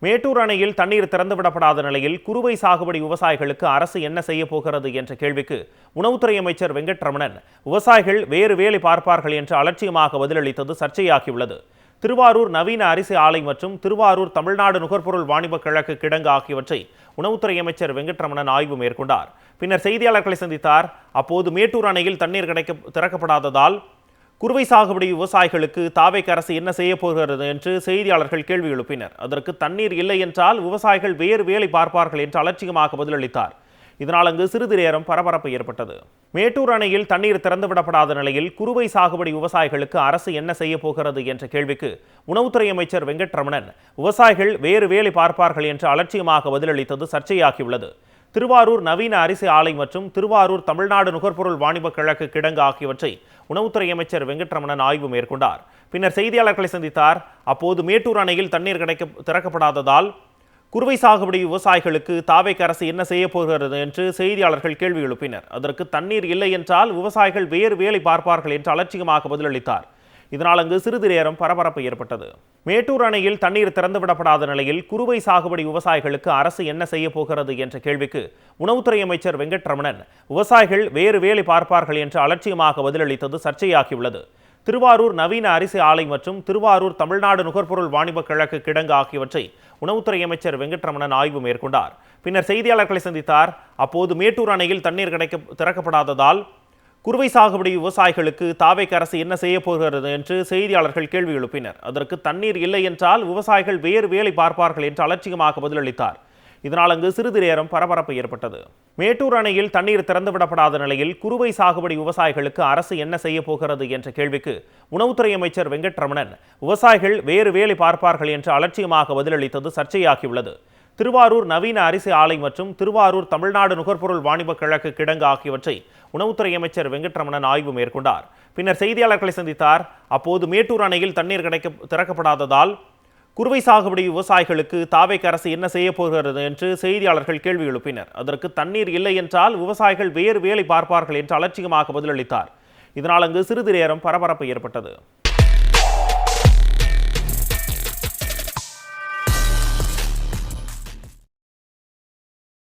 மேட்டூர் அணையில் தண்ணீர் திறந்துவிடப்படாத நிலையில் குறுவை சாகுபடி விவசாயிகளுக்கு அரசு என்ன செய்ய போகிறது என்ற கேள்விக்கு உணவுத்துறை அமைச்சர் வெங்கட்ரமணன் விவசாயிகள் வேறு வேலை பார்ப்பார்கள் என்று அலட்சியமாக பதிலளித்தது சர்ச்சையாகியுள்ளது. திருவாரூர் நவீன அரிசி ஆலை மற்றும் திருவாரூர் தமிழ்நாடு நுகர்பொருள் வாணிப கழக கிடங்கு ஆகியவற்றை உணவுத்துறை அமைச்சர் வெங்கட்ரமணன் ஆய்வு மேற்கொண்டார். பின்னர் செய்தியாளர்களை சந்தித்தார். அப்போது மேட்டூர் அணையில் தண்ணீர் திறக்கப்படாததால் குறுவை சாகுபடி விவசாயிகளுக்கு தாவேக அரசு என்ன செய்ய போகிறது என்று செய்தியாளர்கள் கேள்வி எழுப்பினர். அதற்கு தண்ணீர் இல்லை என்றால் விவசாயிகள் வேறு வேலை பார்ப்பார்கள் என்று அலட்சியமாக பதிலளித்தார். இதனால் அங்கு சிறிது நேரம் பரபரப்பு ஏற்பட்டது. மேட்டூர் அணையில் தண்ணீர் திறந்துவிடப்படாத நிலையில் குறுவை சாகுபடி விவசாயிகளுக்கு அரசு என்ன செய்ய போகிறது என்ற கேள்விக்கு உணவுத்துறை அமைச்சர் வெங்கட்ரமணன் விவசாயிகள் வேறு வேலை பார்ப்பார்கள் என்று அலட்சியமாக பதிலளித்தது சர்ச்சையாகியுள்ளது. திருவாரூர் நவீன அரிசி ஆலை மற்றும் திருவாரூர் தமிழ்நாடு நுகர்பொருள் வாணிப கழக கிடங்கு ஆகியவற்றை உணவுத்துறை அமைச்சர் வெங்கட்ரமணன் ஆய்வு மேற்கொண்டார். பின்னர் செய்தியாளர்களை சந்தித்தார். அப்போது மேட்டூர் அணையில் தண்ணீர் திறக்கப்படாததால் குறுவை சாகுபடி விவசாயிகளுக்கு தாவேக அரசு என்ன செய்ய போகிறது என்று செய்தியாளர்கள் கேள்வி எழுப்பினர். அதற்கு தண்ணீர் இல்லை என்றால் விவசாயிகள் வேறு வேலை பார்ப்பார்கள் என்று அலட்சியமாக பதிலளித்தார். இதனால் அங்கு சிறிது நேரம் பரபரப்பு ஏற்பட்டது. மேட்டூர் அணையில் தண்ணீர் திறந்துவிடப்படாத நிலையில் குறுவை சாகுபடி விவசாயிகளுக்கு அரசு என்ன செய்ய போகிறது என்ற கேள்விக்கு உணவுத்துறை அமைச்சர் வெங்கட்ரமணன் விவசாயிகள் வேறு வேலை பார்ப்பார்கள் என்று அலட்சியமாக பதிலளித்தது சர்ச்சையாகியுள்ளது. திருவாரூர் நவீன அரிசி ஆலை மற்றும் திருவாரூர் தமிழ்நாடு நுகர்பொருள் வாணிப கழக கிடங்கு ஆகியவற்றை உணவுத்துறை அமைச்சர் வெங்கட்ரமணன் ஆய்வு மேற்கொண்டார். பின்னர் செய்தியாளர்களை சந்தித்தார். அப்போது மேட்டூர் அணையில் தண்ணீர் திறக்கப்படாததால் குறுவை சாகுபடி விவசாயிகளுக்கு தாவேக அரசு என்ன செய்ய போகிறது என்று செய்தியாளர்கள் கேள்வி எழுப்பினர். அதற்கு தண்ணீர் இல்லை என்றால் விவசாயிகள் வேறு வேலை பார்ப்பார்கள் என்று அலட்சியமாக பதிலளித்தார். இதனால் அங்கு சிறிது நேரம் பரபரப்பு ஏற்பட்டது. மேட்டூர் அணையில் தண்ணீர் திறந்துவிடப்படாத நிலையில் குறுவை சாகுபடி விவசாயிகளுக்கு அரசு என்ன செய்ய போகிறது என்ற கேள்விக்கு உணவுத்துறை அமைச்சர் வெங்கட்ரமணன் விவசாயிகள் வேறு வேலை பார்ப்பார்கள் என்று அலட்சியமாக பதிலளித்தது சர்ச்சையாகியுள்ளது. திருவாரூர் நவீன அரிசி ஆலை மற்றும் திருவாரூர் தமிழ்நாடு நுகர்பொருள் வாணிப கழக கிடங்கு ஆகியவற்றை உணவுத்துறை அமைச்சர் வெங்கட்ரமணன் ஆய்வு மேற்கொண்டார். பின்னர் செய்தியாளர்களை சந்தித்தார். அப்போது மேட்டூர் அணையில் தண்ணீர் திறக்கப்படாததால் குறுவை சாகுபடி விவசாயிகளுக்கு தாவேக அரசு என்ன செய்ய போகிறது என்று செய்தியாளர்கள் கேள்வி எழுப்பினர். அதற்கு தண்ணீர் இல்லை என்றால் விவசாயிகள் வேறு வேலை பார்ப்பார்கள் என்று அலட்சியமாக பதிலளித்தார். இதனால் அங்கு சிறிது நேரம் பரபரப்பு ஏற்பட்டது.